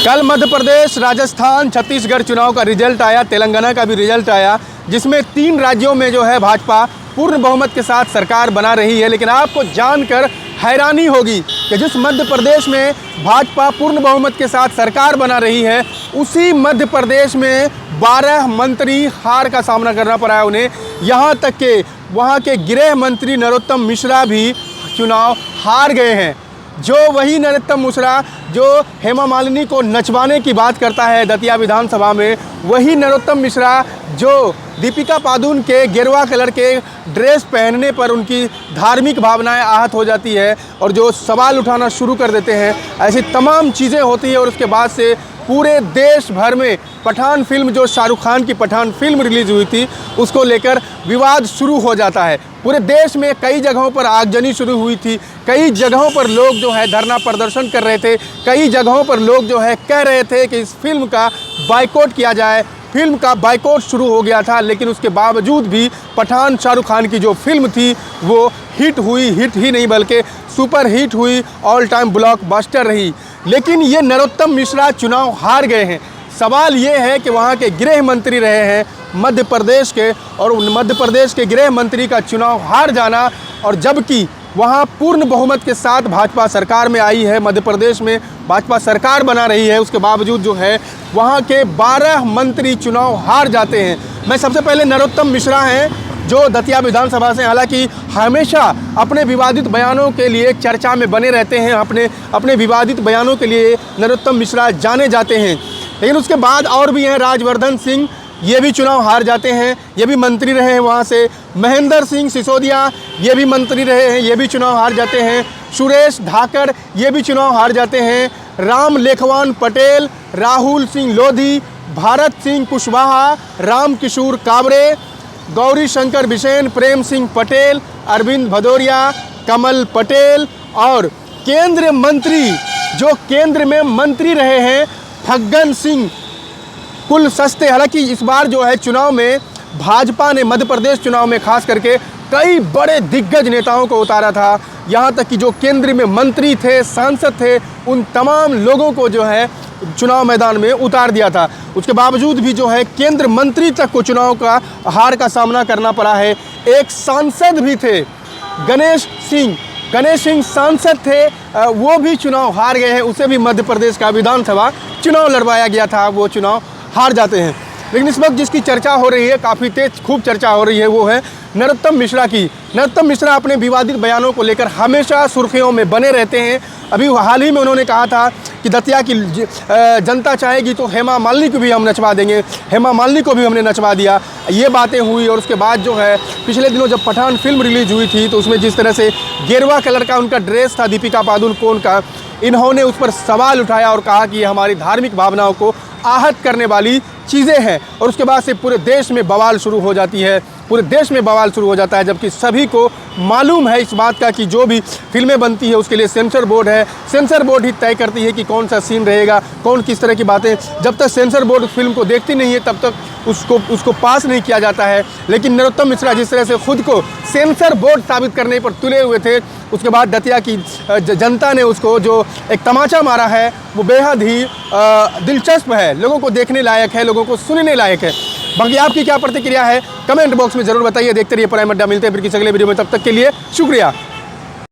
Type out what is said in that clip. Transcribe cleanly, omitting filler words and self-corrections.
कल मध्य प्रदेश, राजस्थान, छत्तीसगढ़ चुनाव का रिजल्ट आया, तेलंगाना का भी रिजल्ट आया, जिसमें 3 राज्यों में जो है भाजपा पूर्ण बहुमत के साथ सरकार बना रही है। लेकिन आपको जानकर हैरानी होगी कि जिस मध्य प्रदेश में भाजपा पूर्ण बहुमत के साथ सरकार बना रही है, उसी मध्य प्रदेश में 12 मंत्री हार का सामना करना पड़ा है उन्हें। यहाँ तक कि वहाँ के गृह मंत्री नरोत्तम मिश्रा भी चुनाव हार गए हैं। जो वही नरोत्तम मिश्रा जो हेमा मालिनी को नचवाने की बात करता है दतिया विधानसभा में, वही नरोत्तम मिश्रा जो दीपिका पादुकोण के गेरुआ कलर के ड्रेस पहनने पर उनकी धार्मिक भावनाएं आहत हो जाती है और जो सवाल उठाना शुरू कर देते हैं। ऐसी तमाम चीज़ें होती है और उसके बाद से पूरे देश भर में पठान फिल्म, जो शाहरुख खान की पठान फिल्म रिलीज़ हुई थी, उसको लेकर विवाद शुरू हो जाता है। पूरे देश में कई जगहों पर आगजनी शुरू हुई थी, कई जगहों पर लोग जो है धरना प्रदर्शन कर रहे थे, कई जगहों पर लोग जो है कह रहे थे कि इस फिल्म का बायकॉट किया जाए। फिल्म का बायकॉट शुरू हो गया था, लेकिन उसके बावजूद भी पठान शाहरुख खान की जो फिल्म थी वो हिट हुई, हिट ही नहीं बल्कि सुपर हिट हुई, ऑल टाइम ब्लॉकबस्टर रही। लेकिन ये नरोत्तम मिश्रा चुनाव हार गए हैं। सवाल ये है कि वहाँ के गृह मंत्री रहे हैं मध्य प्रदेश के, और मध्य प्रदेश के गृह मंत्री का चुनाव हार जाना, और जबकि वहाँ पूर्ण बहुमत के साथ भाजपा सरकार में आई है, मध्य प्रदेश में भाजपा सरकार बना रही है, उसके बावजूद जो है वहाँ के 12 मंत्री चुनाव हार जाते हैं। मैं सबसे पहले नरोत्तम मिश्रा हैं जो दतिया विधानसभा से हालांकि हमेशा अपने विवादित बयानों के लिए चर्चा में बने रहते हैं, अपने विवादित बयानों के लिए नरोत्तम मिश्रा जाने जाते हैं। लेकिन उसके बाद और भी हैं राजवर्धन सिंह, ये भी चुनाव हार जाते हैं, ये भी मंत्री रहे हैं वहाँ से। महेंद्र सिंह सिसोदिया, ये भी मंत्री रहे हैं, ये भी चुनाव हार जाते हैं। सुरेश धाकड़, ये भी चुनाव हार जाते हैं। राम लेखवान पटेल, राहुल सिंह लोधी, भारत सिंह कुशवाहा, राम किशोर काबरे, गौरी शंकर बिसेन, प्रेम सिंह पटेल, अरविंद भदौरिया, कमल पटेल, और केंद्रीय मंत्री जो केंद्र में मंत्री रहे हैं फग्गन सिंह कुल सस्ते। हालांकि इस बार जो है चुनाव में भाजपा ने मध्य प्रदेश चुनाव में खास करके कई बड़े दिग्गज नेताओं को उतारा था, यहाँ तक कि जो केंद्र में मंत्री थे, सांसद थे, उन तमाम लोगों को जो है चुनाव मैदान में उतार दिया था। उसके बावजूद भी जो है केंद्र मंत्री तक को चुनाव का हार का सामना करना पड़ा है। एक सांसद भी थे गणेश सिंह सांसद थे, वो भी चुनाव हार गए हैं, उसे भी मध्य प्रदेश का विधानसभा चुनाव लड़वाया गया था, वो चुनाव हार जाते हैं। लेकिन इस वक्त जिसकी चर्चा हो रही है, काफ़ी तेज खूब चर्चा हो रही है, वो है नरोत्तम मिश्रा की। नरोत्तम मिश्रा अपने विवादित बयानों को लेकर हमेशा सुर्खियों में बने रहते हैं। अभी हाल ही में उन्होंने कहा था कि दतिया की जनता चाहेगी तो हेमा मालिनी को भी हम नचवा देंगे, हेमा मालिनी को भी हमने नचवा दिया, ये बातें हुई। और उसके बाद जो है पिछले दिनों जब पठान फिल्म रिलीज हुई थी, तो उसमें जिस तरह से गेरुआ कलर का उनका ड्रेस था दीपिका पादुकोण का, इन्होंने उस पर सवाल उठाया और कहा कि ये हमारी धार्मिक भावनाओं को आहत करने वाली चीज़ें हैं। और उसके बाद से पूरे देश में बवाल शुरू हो जाती है, पूरे देश में बवाल शुरू हो जाता है, जबकि सभी को मालूम है इस बात का कि जो भी फिल्में बनती है उसके लिए सेंसर बोर्ड है, सेंसर बोर्ड ही तय करती है कि कौन सा सीन रहेगा, कौन किस तरह की बातें। जब तक सेंसर बोर्ड फिल्म को देखती नहीं है तब तक उसको पास नहीं किया जाता है। लेकिन नरोत्तम मिश्रा जिस तरह से खुद को सेंसर बोर्ड साबित करने पर तुले हुए थे, उसके बाद दतिया की जनता ने उसको जो एक तमाचा मारा है, वो बेहद ही दिलचस्प है, लोगों को देखने लायक है, लोगों को सुनने लायक है। बाकी आपकी क्या प्रतिक्रिया है कमेंट बॉक्स में ज़रूर बताइए। देखते रहिए प्राइम अड्डा, मिलते हैं फिर किसी अगले वीडियो में, तब तक के लिए शुक्रिया।